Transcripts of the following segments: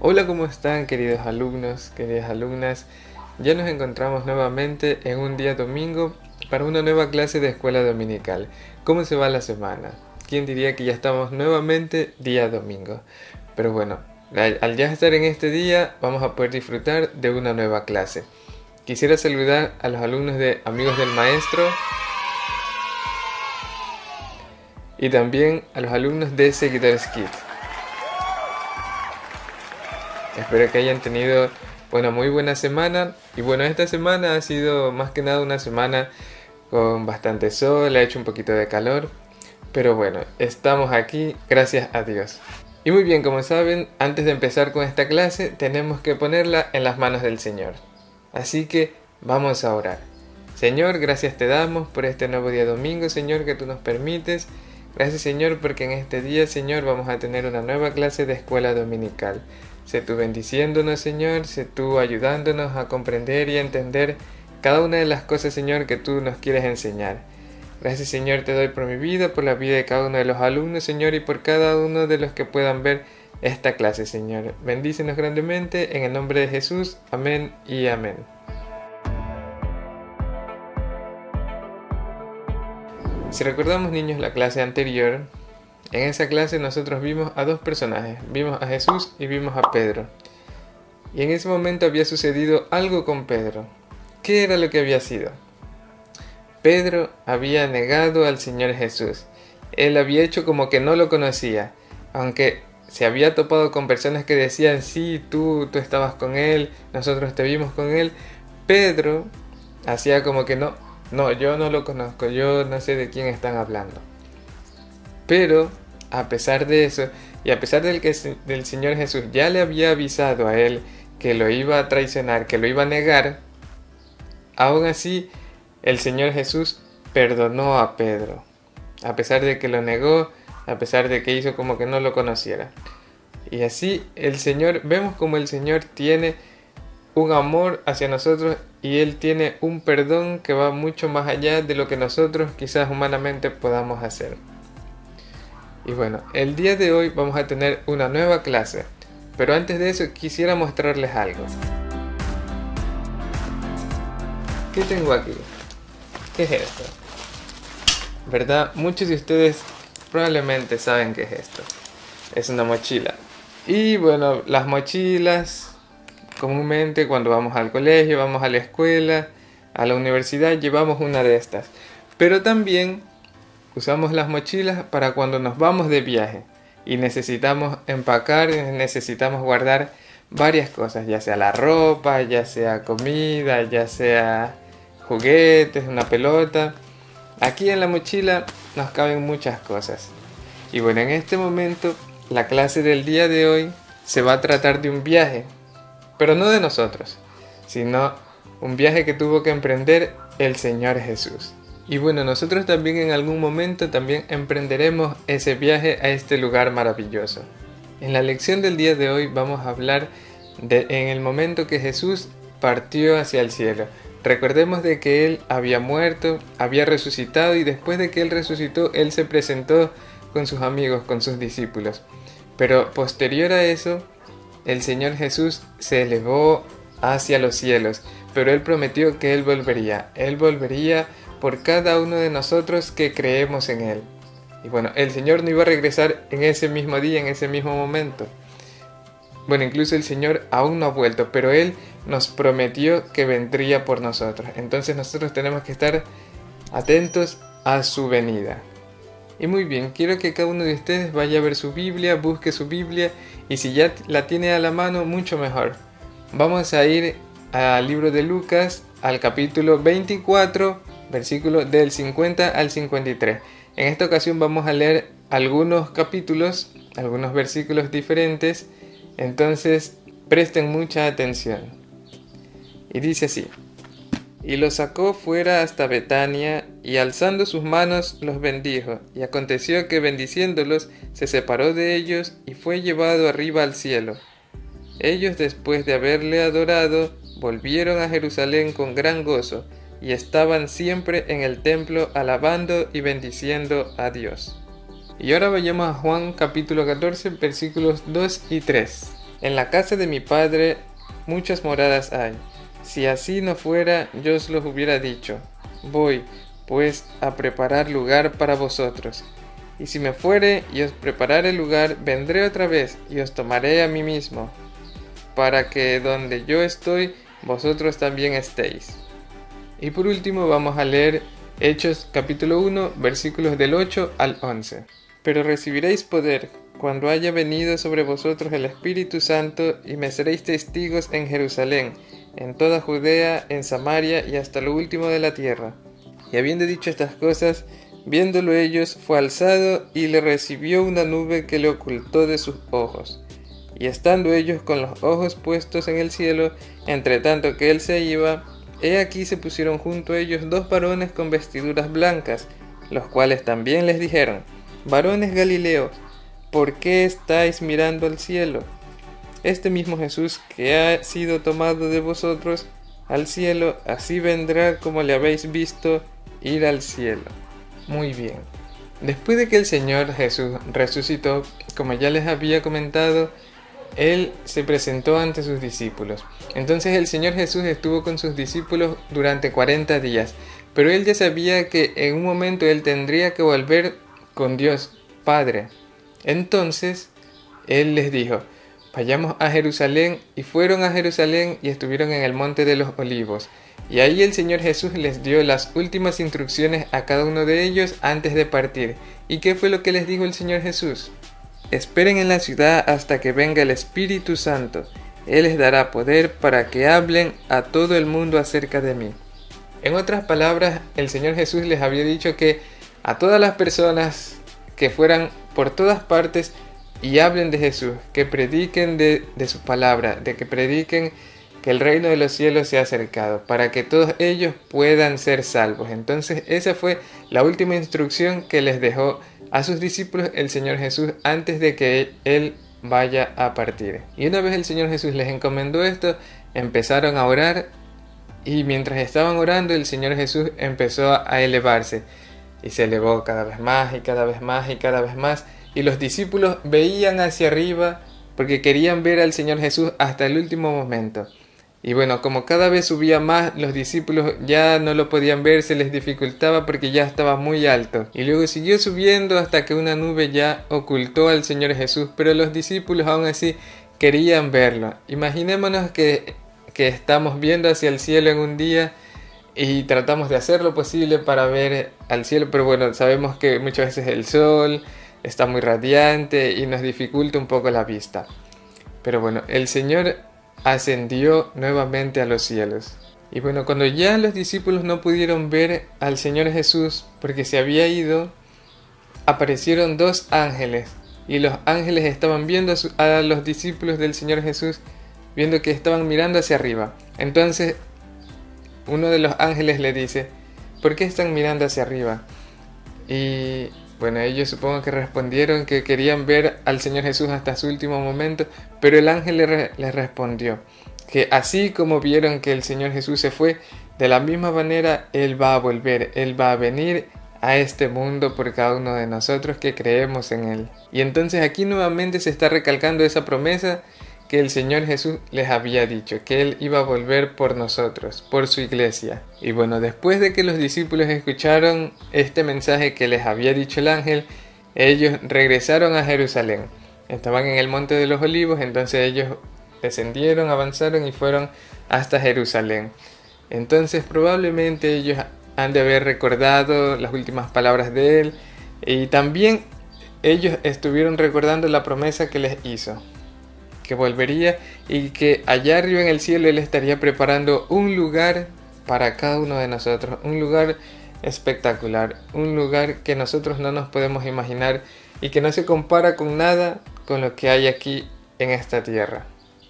Hola, ¿cómo están queridos alumnos, queridas alumnas? Ya nos encontramos nuevamente en un día domingo para una nueva clase de escuela dominical. ¿Cómo se va la semana? ¿Quién diría que ya estamos nuevamente día domingo? Pero bueno, al ya estar en este día vamos a poder disfrutar de una nueva clase. Quisiera saludar a los alumnos de Amigos del Maestro y también a los alumnos de Seguidores Kids. Espero que hayan tenido una muy buena semana. Y bueno, esta semana ha sido más que nada una semana con bastante sol, ha hecho un poquito de calor. Pero bueno, estamos aquí, gracias a Dios. Y muy bien, como saben, antes de empezar con esta clase, tenemos que ponerla en las manos del Señor. Así que vamos a orar. Señor, gracias te damos por este nuevo día domingo, Señor, que tú nos permites. Gracias, Señor, porque en este día, Señor, vamos a tener una nueva clase de escuela dominical. Sé tú bendiciéndonos, Señor, sé tú ayudándonos a comprender y a entender cada una de las cosas, Señor, que tú nos quieres enseñar. Gracias, Señor, te doy por mi vida, por la vida de cada uno de los alumnos, Señor, y por cada uno de los que puedan ver esta clase, Señor. Bendícenos grandemente, en el nombre de Jesús. Amén y amén. Si recordamos, niños, la clase anterior, en esa clase nosotros vimos a dos personajes, vimos a Jesús y vimos a Pedro. Y en ese momento había sucedido algo con Pedro. ¿Qué era lo que había sido? Pedro había negado al Señor Jesús. Él había hecho como que no lo conocía, aunque se había topado con personas que decían, sí, tú estabas con él, nosotros te vimos con él. Pedro hacía como que no, yo no lo conozco, yo no sé de quién están hablando. Pero a pesar de eso, y a pesar del Señor Jesús ya le había avisado a él que lo iba a traicionar, que lo iba a negar, aún así el Señor Jesús perdonó a Pedro, a pesar de que lo negó, a pesar de que hizo como que no lo conociera. Y así el Señor, vemos como el Señor tiene un amor hacia nosotros y Él tiene un perdón que va mucho más allá de lo que nosotros quizás humanamente podamos hacer. Y bueno, el día de hoy vamos a tener una nueva clase, pero antes de eso quisiera mostrarles algo. ¿Qué tengo aquí? ¿Qué es esto? ¿Verdad? Muchos de ustedes probablemente saben qué es esto. Es una mochila. Y bueno, las mochilas, comúnmente cuando vamos al colegio, vamos a la escuela, a la universidad, llevamos una de estas. Pero también usamos las mochilas para cuando nos vamos de viaje y necesitamos empacar, necesitamos guardar varias cosas, ya sea la ropa, ya sea comida, ya sea juguetes, una pelota. Aquí en la mochila nos caben muchas cosas. Y bueno, en este momento la clase del día de hoy se va a tratar de un viaje, pero no de nosotros, sino un viaje que tuvo que emprender el Señor Jesús. Y bueno, nosotros también en algún momento también emprenderemos ese viaje a este lugar maravilloso. En la lección del día de hoy vamos a hablar en el momento que Jesús partió hacia el cielo. Recordemos de que Él había muerto, había resucitado y después de que Él resucitó, Él se presentó con sus amigos, con sus discípulos. Pero posterior a eso, el Señor Jesús se elevó hacia los cielos, pero Él prometió que Él volvería por cada uno de nosotros que creemos en Él. Y bueno, el Señor no iba a regresar en ese mismo día, en ese mismo momento. Bueno, incluso el Señor aún no ha vuelto, pero Él nos prometió que vendría por nosotros. Entonces nosotros tenemos que estar atentos a su venida. Y muy bien, quiero que cada uno de ustedes vaya a ver su Biblia, busque su Biblia, y si ya la tiene a la mano, mucho mejor. Vamos a ir al libro de Lucas, al capítulo 24, versículo del 50 al 53. En esta ocasión vamos a leer algunos capítulos, algunos versículos diferentes, entonces presten mucha atención. Y dice así: Y los sacó fuera hasta Betania, y alzando sus manos los bendijo, y aconteció que bendiciéndolos se separó de ellos y fue llevado arriba al cielo. Ellos, después de haberle adorado, volvieron a Jerusalén con gran gozo, y estaban siempre en el templo alabando y bendiciendo a Dios. Y ahora vayamos a Juan capítulo 14, versículos 2 y 3. en la casa de mi Padre muchas moradas hay. Si así no fuera, yo os lo hubiera dicho. Voy, pues, a preparar lugar para vosotros. Y si me fuere y os preparare lugar, vendré otra vez y os tomaré a mí mismo, para que donde yo estoy, vosotros también estéis. Y por último vamos a leer Hechos capítulo 1, versículos del 8 al 11. Pero recibiréis poder cuando haya venido sobre vosotros el Espíritu Santo, y me seréis testigos en Jerusalén, en toda Judea, en Samaria y hasta lo último de la tierra. Y habiendo dicho estas cosas, viéndolo ellos, fue alzado y le recibió una nube que le ocultó de sus ojos. Y estando ellos con los ojos puestos en el cielo, entre tanto que él se iba, he aquí se pusieron junto a ellos dos varones con vestiduras blancas, los cuales también les dijeron: varones Galileos, ¿por qué estáis mirando al cielo? Este mismo Jesús que ha sido tomado de vosotros al cielo, así vendrá como le habéis visto ir al cielo. Muy bien. Después de que el Señor Jesús resucitó, como ya les había comentado, Él se presentó ante sus discípulos. Entonces el Señor Jesús estuvo con sus discípulos durante 40 días, pero Él ya sabía que en un momento Él tendría que volver con Dios Padre. Entonces Él les dijo: vayamos a Jerusalén, y fueron a Jerusalén y estuvieron en el monte de los olivos. Y ahí el Señor Jesús les dio las últimas instrucciones a cada uno de ellos antes de partir. ¿Y qué fue lo que les dijo el Señor Jesús? Esperen en la ciudad hasta que venga el Espíritu Santo. Él les dará poder para que hablen a todo el mundo acerca de mí. En otras palabras, el Señor Jesús les había dicho que a todas las personas que fueran por todas partes y hablen de Jesús, que prediquen de su palabra, de que prediquen que el reino de los cielos se ha acercado, para que todos ellos puedan ser salvos. Entonces esa fue la última instrucción que les dejó a sus discípulos el Señor Jesús antes de que Él vaya a partir. Y una vez el Señor Jesús les encomendó esto, empezaron a orar, y mientras estaban orando el Señor Jesús empezó a elevarse, y se elevó cada vez más y cada vez más y cada vez más, y los discípulos veían hacia arriba porque querían ver al Señor Jesús hasta el último momento. Y bueno, como cada vez subía más, los discípulos ya no lo podían ver, se les dificultaba porque ya estaba muy alto. Y luego siguió subiendo hasta que una nube ya ocultó al Señor Jesús, pero los discípulos aún así querían verlo. Imaginémonos que estamos viendo hacia el cielo en un día y tratamos de hacer lo posible para ver al cielo, pero bueno, sabemos que muchas veces el sol está muy radiante y nos dificulta un poco la vista. Pero bueno, el Señor ascendió nuevamente a los cielos. Y bueno, cuando ya los discípulos no pudieron ver al Señor Jesús porque se había ido, aparecieron dos ángeles, y los ángeles estaban viendo a los discípulos del Señor Jesús, viendo que estaban mirando hacia arriba. Entonces uno de los ángeles le dice: ¿por qué están mirando hacia arriba? Y bueno, ellos supongo que respondieron que querían ver al Señor Jesús hasta su último momento, pero el ángel les respondió que así como vieron que el Señor Jesús se fue, de la misma manera Él va a volver, Él va a venir a este mundo por cada uno de nosotros que creemos en Él. Y entonces aquí nuevamente se está recalcando esa promesa que el Señor Jesús les había dicho, que Él iba a volver por nosotros, por su iglesia. Y bueno, después de que los discípulos escucharon este mensaje que les había dicho el ángel, ellos regresaron a Jerusalén. Estaban en el monte de los olivos, entonces ellos descendieron, avanzaron y fueron hasta Jerusalén. Entonces probablemente ellos han de haber recordado las últimas palabras de Él, y también ellos estuvieron recordando la promesa que les hizo, que volvería y que allá arriba en el cielo Él estaría preparando un lugar para cada uno de nosotros, un lugar espectacular, un lugar que nosotros no nos podemos imaginar y que no se compara con nada con lo que hay aquí en esta tierra.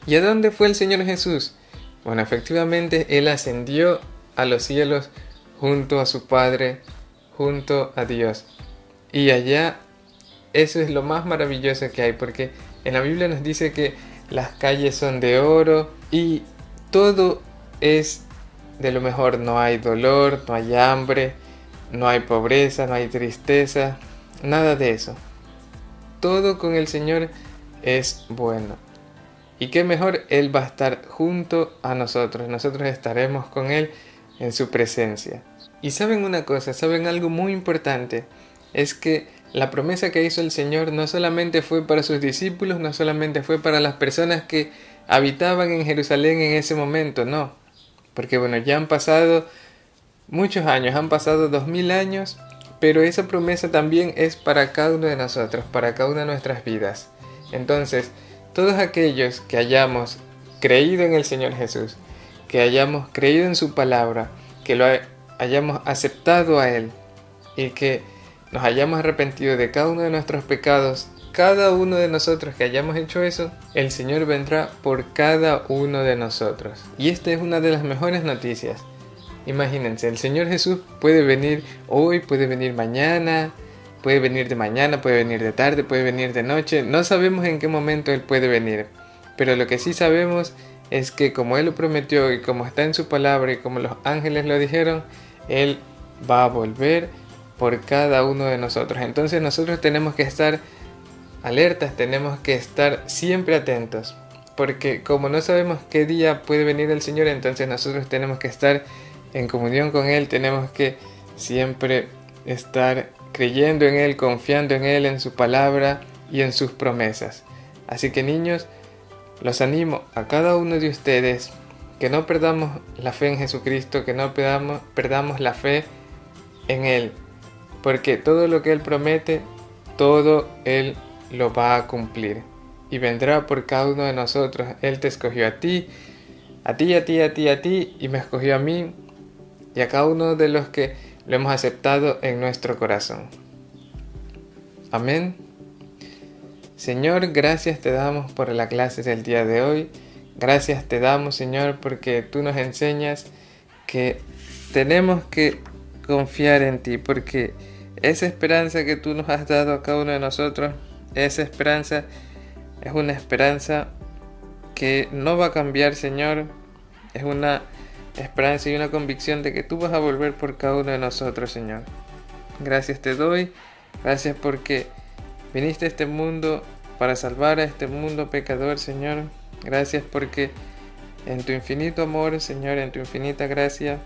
¿Y a dónde fue el Señor Jesús? Bueno, efectivamente Él ascendió a los cielos junto a su Padre, junto a Dios. Y allá eso es lo más maravilloso que hay, porque en la Biblia nos dice que las calles son de oro y todo es de lo mejor. No hay dolor, no hay hambre, no hay pobreza, no hay tristeza, nada de eso. Todo con el Señor es bueno. Y qué mejor, Él va a estar junto a nosotros. Nosotros estaremos con Él en su presencia. Y saben una cosa, saben algo muy importante, es que la promesa que hizo el Señor no solamente fue para sus discípulos, no solamente fue para las personas que habitaban en Jerusalén en ese momento, no. Porque bueno, ya han pasado muchos años, han pasado 2000 años, pero esa promesa también es para cada uno de nosotros, para cada una de nuestras vidas. Entonces, todos aquellos que hayamos creído en el Señor Jesús, que hayamos creído en su palabra, que lo hayamos aceptado a Él y que nos hayamos arrepentido de cada uno de nuestros pecados, cada uno de nosotros que hayamos hecho eso, el Señor vendrá por cada uno de nosotros. Y esta es una de las mejores noticias. Imagínense, el Señor Jesús puede venir hoy, puede venir mañana, puede venir de mañana, puede venir de tarde, puede venir de noche. No sabemos en qué momento Él puede venir, pero lo que sí sabemos es que como Él lo prometió y como está en su palabra y como los ángeles lo dijeron, Él va a volver por cada uno de nosotros. Entonces nosotros tenemos que estar alertas, tenemos que estar siempre atentos, porque como no sabemos qué día puede venir el Señor, entonces nosotros tenemos que estar en comunión con Él, tenemos que siempre estar creyendo en Él, confiando en Él, en su palabra y en sus promesas. Así que niños, los animo a cada uno de ustedes que no perdamos la fe en Jesucristo, que no perdamos la fe en Él, porque todo lo que Él promete, todo Él lo va a cumplir y vendrá por cada uno de nosotros. Él te escogió a ti, a ti, a ti, a ti, a ti, y me escogió a mí y a cada uno de los que lo hemos aceptado en nuestro corazón. Amén. Señor, gracias te damos por la clase del día de hoy. Gracias te damos, Señor, porque tú nos enseñas que tenemos que confiar en ti, porque esa esperanza que tú nos has dado a cada uno de nosotros, esa esperanza es una esperanza que no va a cambiar, Señor. Es una esperanza y una convicción de que tú vas a volver por cada uno de nosotros, Señor. Gracias te doy. Gracias porque viniste a este mundo para salvar a este mundo pecador, Señor. Gracias porque en tu infinito amor, Señor, en tu infinita gracia,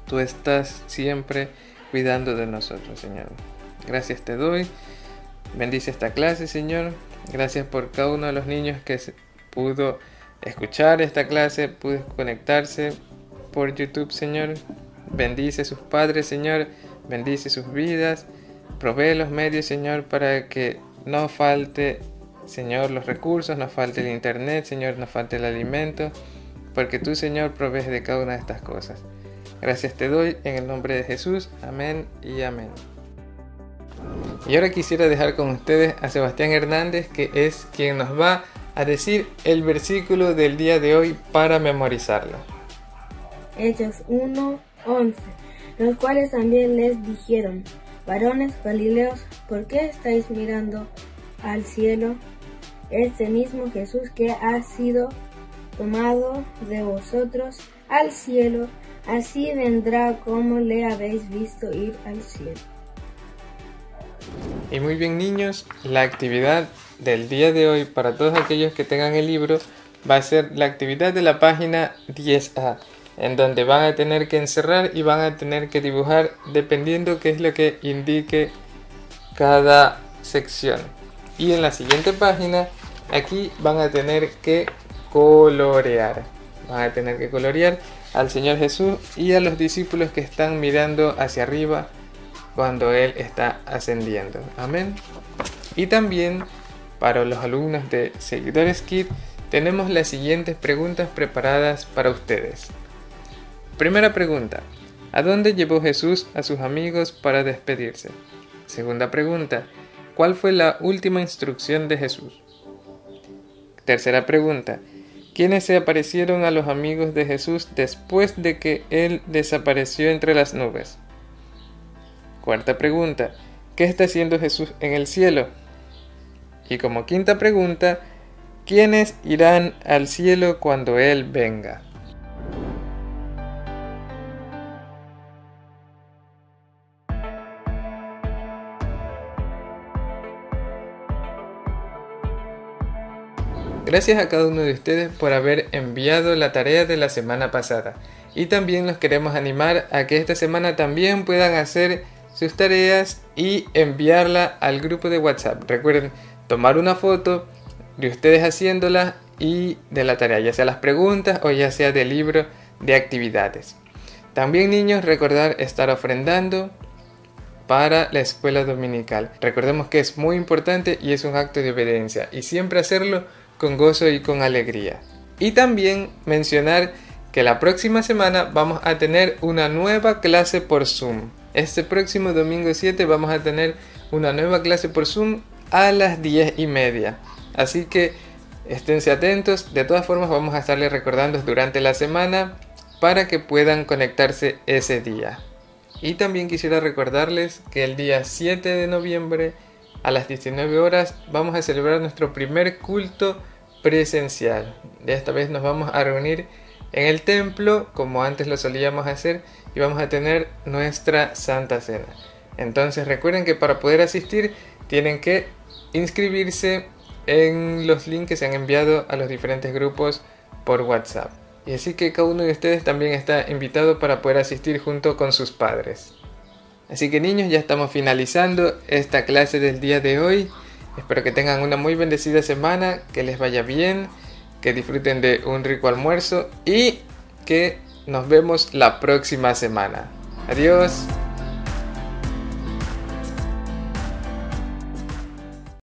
tú estás siempre cuidando de nosotros, Señor. Gracias te doy. Bendice esta clase, Señor. Gracias por cada uno de los niños que pudo escuchar esta clase, pudo conectarse por YouTube, Señor. Bendice a sus padres, Señor. Bendice sus vidas. Provee los medios, Señor, para que no falte, Señor, los recursos, no falte el internet, Señor, no falte el alimento, porque tú, Señor, provees de cada una de estas cosas. Gracias te doy en el nombre de Jesús. Amén y amén. Y ahora quisiera dejar con ustedes a Sebastián Hernández, que es quien nos va a decir el versículo del día de hoy para memorizarlo. Hechos 1:11, los cuales también les dijeron: varones Galileos, ¿por qué estáis mirando al cielo? Este mismo Jesús que ha sido tomado de vosotros al cielo, así vendrá como le habéis visto ir al cielo. Y muy bien, niños, la actividad del día de hoy para todos aquellos que tengan el libro va a ser la actividad de la página 10A, en donde van a tener que encerrar y van a tener que dibujar dependiendo qué es lo que indique cada sección. Y en la siguiente página, aquí van a tener que colorear. Van a tener que colorear al Señor Jesús y a los discípulos que están mirando hacia arriba cuando Él está ascendiendo. Amén. Y también para los alumnos de Seguidores Kids tenemos las siguientes preguntas preparadas para ustedes. Primera pregunta: ¿a dónde llevó Jesús a sus amigos para despedirse? Segunda pregunta: ¿cuál fue la última instrucción de Jesús? Tercera pregunta: ¿quiénes se aparecieron a los amigos de Jesús después de que Él desapareció entre las nubes? Cuarta pregunta: ¿qué está haciendo Jesús en el cielo? Y como quinta pregunta: ¿quiénes irán al cielo cuando Él venga? Gracias a cada uno de ustedes por haber enviado la tarea de la semana pasada. Y también los queremos animar a que esta semana también puedan hacer sus tareas y enviarla al grupo de WhatsApp. Recuerden tomar una foto de ustedes haciéndola y de la tarea, ya sea las preguntas o ya sea del libro de actividades. También, niños, recordar estar ofrendando para la escuela dominical. Recordemos que es muy importante y es un acto de obediencia, y siempre hacerlo con gozo y con alegría. Y también mencionar que la próxima semana vamos a tener una nueva clase por Zoom. Este próximo domingo 7 vamos a tener una nueva clase por Zoom a las 10:30. Así que esténse atentos. De todas formas, vamos a estarles recordando durante la semana para que puedan conectarse ese día. Y también quisiera recordarles que el día 7 de noviembre a las 19 horas vamos a celebrar nuestro primer culto presencial. De esta vez nos vamos a reunir en el templo como antes lo solíamos hacer y vamos a tener nuestra Santa Cena. Entonces recuerden que para poder asistir tienen que inscribirse en los links que se han enviado a los diferentes grupos por WhatsApp. Y así que cada uno de ustedes también está invitado para poder asistir junto con sus padres. Así que, niños, ya estamos finalizando esta clase del día de hoy. Espero que tengan una muy bendecida semana, que les vaya bien, que disfruten de un rico almuerzo y que nos vemos la próxima semana. Adiós.